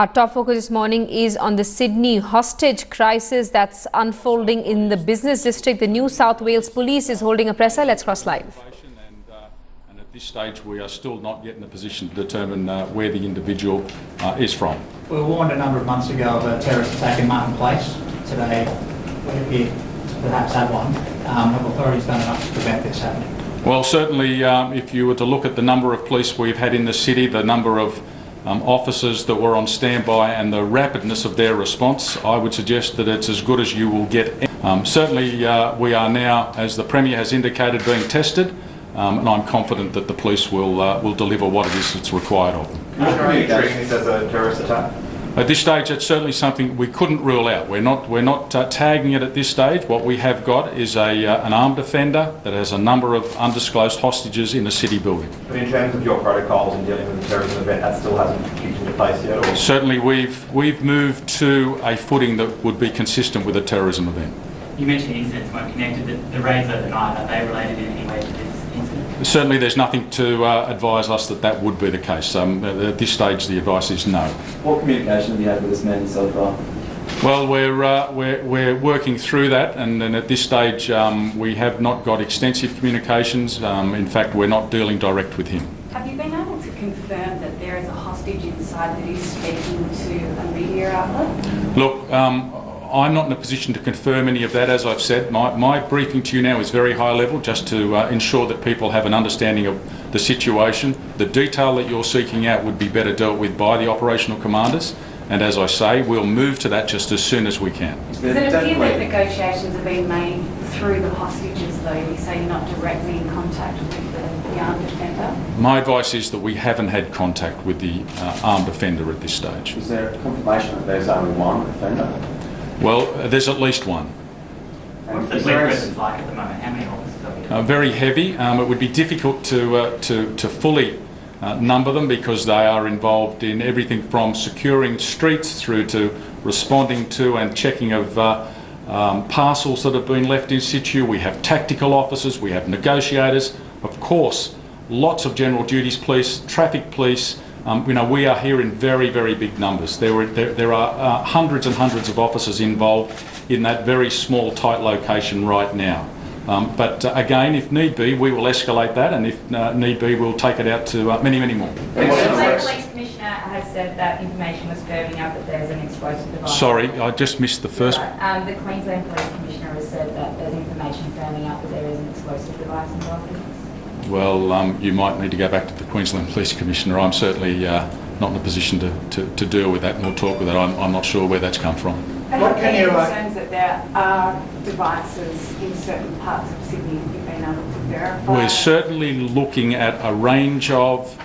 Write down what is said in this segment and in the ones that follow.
Our top focus this morning is on the Sydney hostage crisis that's unfolding in the business district. The New South Wales Police is holding a presser. Let's cross live. And at this stage, we are still not yet in a position to determine where the individual is from. We were warned a number of months ago of a terrorist attack in Martin Place. Today, we appear to perhaps have one. Have authorities done enough to prevent this happening? Well, certainly, if you were to look at the number of police we've had in the city, the number of officers that were on standby and the rapidness of their response, I would suggest that it's as good as you will get. Certainly, we are now, as the Premier has indicated, being tested, and I'm confident that the police will deliver what it is that's required of them. Are you treating this as a terrorist attack? At this stage, it's certainly something we couldn't rule out. We're not tagging it at this stage. What we have got is an armed offender that has a number of undisclosed hostages in a city building. But in terms of your protocols in dealing with a terrorism event, that still hasn't kicked into place yet? Or? Certainly, we've moved to a footing that would be consistent with a terrorism event. You mentioned incidents weren't connected. The raids overnight, are they related in any way to this incident? Certainly, there's nothing to advise us that would be the case. At this stage, the advice is no. What communication have you had with this man so far? Well, we're working through that, and at this stage, we have not got extensive communications. In fact, we're not dealing direct with him. Have you been able to confirm that there is a hostage inside that is speaking to a media outlet? Look, I'm not in a position to confirm any of that. As I've said, my briefing to you now is very high level, just to ensure that people have an understanding of the situation. The detail that you're seeking out would be better dealt with by the operational commanders, and as I say, we'll move to that just as soon as we can. Does it appear that negotiations are being made through the hostages, though? You say you're not directly in contact with the armed offender? My advice is that we haven't had contact with the armed offender at this stage. Is there confirmation that there's only one offender? Well, there's at least one. What's the police presence like at the moment? How many officers are we talking? Very heavy. It would be difficult to fully number them because they are involved in everything from securing streets through to responding to and checking of parcels that have been left in situ. We have tactical officers, we have negotiators, of course, lots of general duties police, traffic police. We are here in very, very big numbers. There are hundreds and hundreds of officers involved in that very small, tight location right now. But again, if need be, we will escalate that, and if need be, we'll take it out to many, many more. The Queensland Police Commissioner has said that information was firming up that there's an explosive device. Sorry, I just missed the first. Right. The Queensland Police Commissioner has said that there's information firming up that there is an explosive device involved in this. Well, you might need to go back to the Queensland Police Commissioner. I'm certainly not in a position to deal with that, nor talk with that. I'm not sure where that's come from. What can you concerns that there are devices in certain parts of Sydney? Have you been able to verify? We're certainly looking at a range of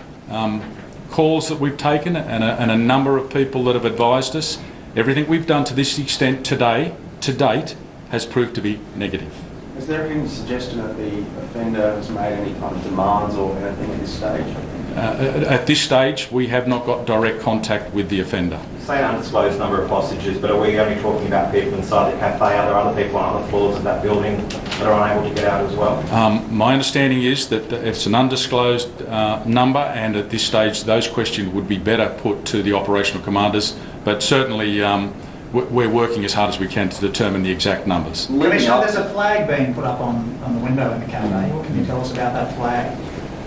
calls that we've taken and a number of people that have advised us. Everything we've done to this extent to date, has proved to be negative. Is there any suggestion that the offender has made any kind of demands or anything at this stage? At this stage, we have not got direct contact with the offender. Say an undisclosed number of hostages, but are we only talking about people inside the cafe? Are there other people on other floors of that building that are unable to get out as well? My understanding is that it's an undisclosed number, and at this stage those questions would be better put to the operational commanders, but certainly we're working as hard as we can to determine the exact numbers. Commissioner, there's a flag being put up on the window in the cafe. What can you tell us about that flag?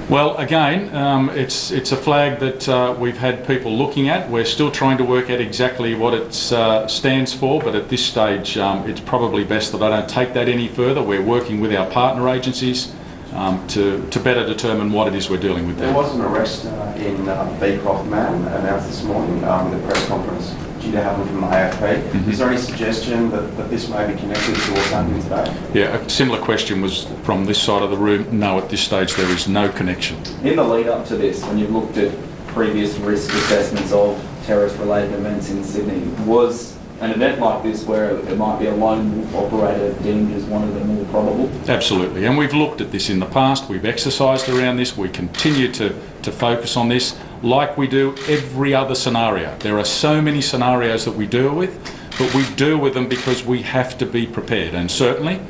Well, again, it's a flag that we've had people looking at. We're still trying to work out exactly what it stands for, but at this stage it's probably best that I don't take that any further. We're working with our partner agencies to better determine what it is we're dealing with there. There was an arrest in Beecroft Man announced this morning with a press conference due to happen from the AFP. Mm-hmm. Is there any suggestion that this may be connected to what's happening today? Yeah, a similar question was from this side of the room. No, at this stage there is no connection. In the lead up to this, when you've looked at previous risk assessments of terrorist-related events in Sydney, was an event like this where it might be a lone wolf operator deemed as one of the more probable? Absolutely, and we've looked at this in the past. We've exercised around this. We continue to focus on this like we do every other scenario. There are so many scenarios that we deal with, but we deal with them because we have to be prepared, and certainly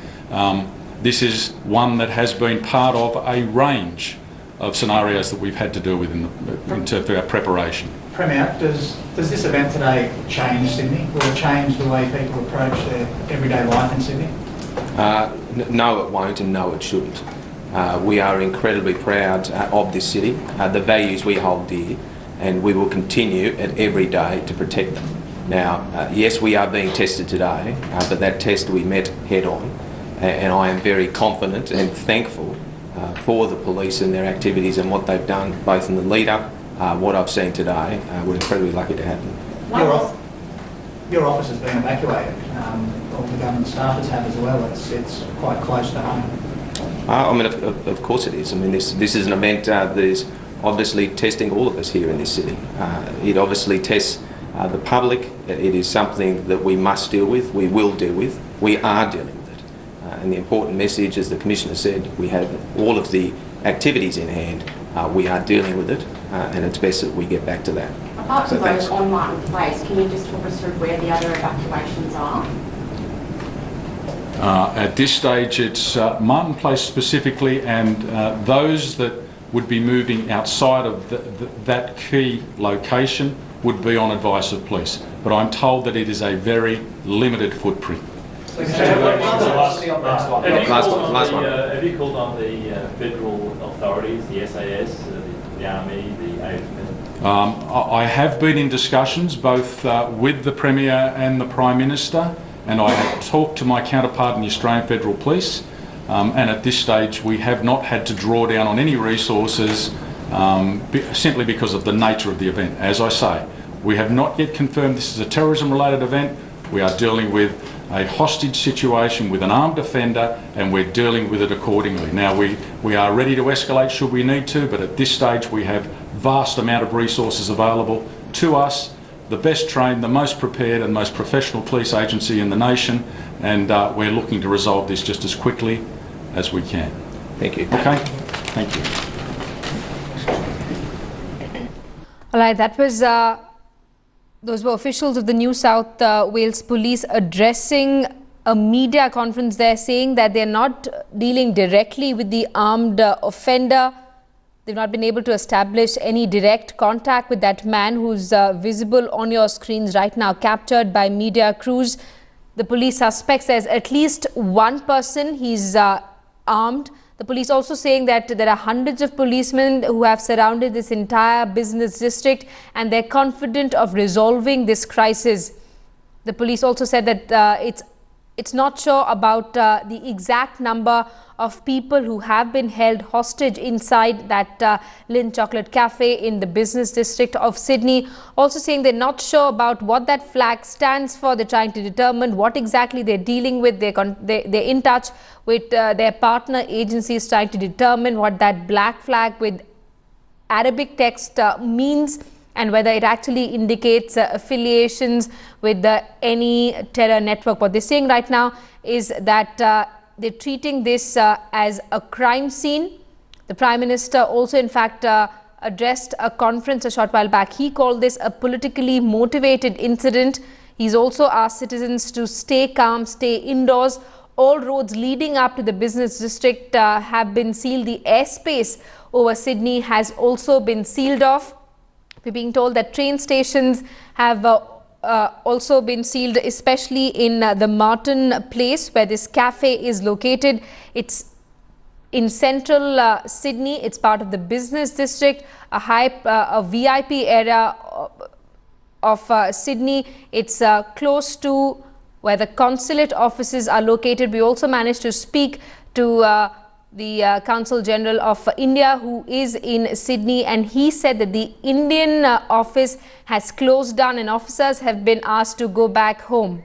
this is one that has been part of a range of scenarios that we've had to deal with in terms of our preparation. Premier, does this event today change Sydney? Will it change the way people approach their everyday life in Sydney? No, it won't, and no, it shouldn't. We are incredibly proud of this city, the values we hold dear, and we will continue at every day to protect them. Now, yes, we are being tested today, but that test we met head on, and I am very confident and thankful for the police and their activities and what they've done, both in the lead up, what I've seen today. We're incredibly lucky to have them. Your office has been evacuated. All the government staffers have as well. It's quite close to home. I mean, of course it is. I mean, this is an event that is obviously testing all of us here in this city. It obviously tests the public. It is something that we must deal with, we will deal with, we are dealing with it. And the important message, as the Commissioner said, we have all of the activities in hand, we are dealing with it, and it's best that we get back to that. Apart from those on Martin Place, can you just talk us through where the other evacuations are? At this stage, it's Martin Place specifically, and those that would be moving outside of that key location would be on advice of police. But I'm told that it is a very limited footprint. Last one. Have you called on the federal authorities, the SAS, the Army, the AFM? I have been in discussions both with the Premier and the Prime Minister, and I have talked to my counterpart in the Australian Federal Police, and at this stage we have not had to draw down on any resources simply because of the nature of the event. As I say, we have not yet confirmed this is a terrorism-related event. We are dealing with a hostage situation with an armed offender, and we're dealing with it accordingly. Now, we are ready to escalate should we need to, but at this stage we have vast amount of resources available to us, the best trained, the most prepared and most professional police agency in the nation, and we're looking to resolve this just as quickly as we can. Thank you. Okay? Thank you. All right, that was those were officials of the New South Wales Police addressing a media conference there, saying that they're not dealing directly with the armed offender. They've not been able to establish any direct contact with that man who's visible on your screens right now, captured by media crews. The police suspect says at least one person, he's armed. The police also saying that there are hundreds of policemen who have surrounded this entire business district, and they're confident of resolving this crisis. The police also said that it's not sure about the exact number of people who have been held hostage inside that Lynn Chocolate Cafe in the business district of Sydney. Also saying they're not sure about what that flag stands for. They're trying to determine what exactly they're dealing with. They're in touch with their partner agencies trying to determine what that black flag with Arabic text means, and whether it actually indicates affiliations with any terror network. What they're saying right now is that they're treating this as a crime scene. The Prime Minister also, in fact, addressed a conference a short while back. He called this a politically motivated incident. He's also asked citizens to stay calm, stay indoors. All roads leading up to the business district have been sealed. The airspace over Sydney has also been sealed off. We're being told that train stations have also been sealed, especially in the Martin Place where this cafe is located. It's in central Sydney. It's part of the business district, a VIP area of Sydney. It's close to where the consulate offices are located. We also managed to speak to the Consul General of India, who is in Sydney, and he said that the Indian office has closed down and officers have been asked to go back home.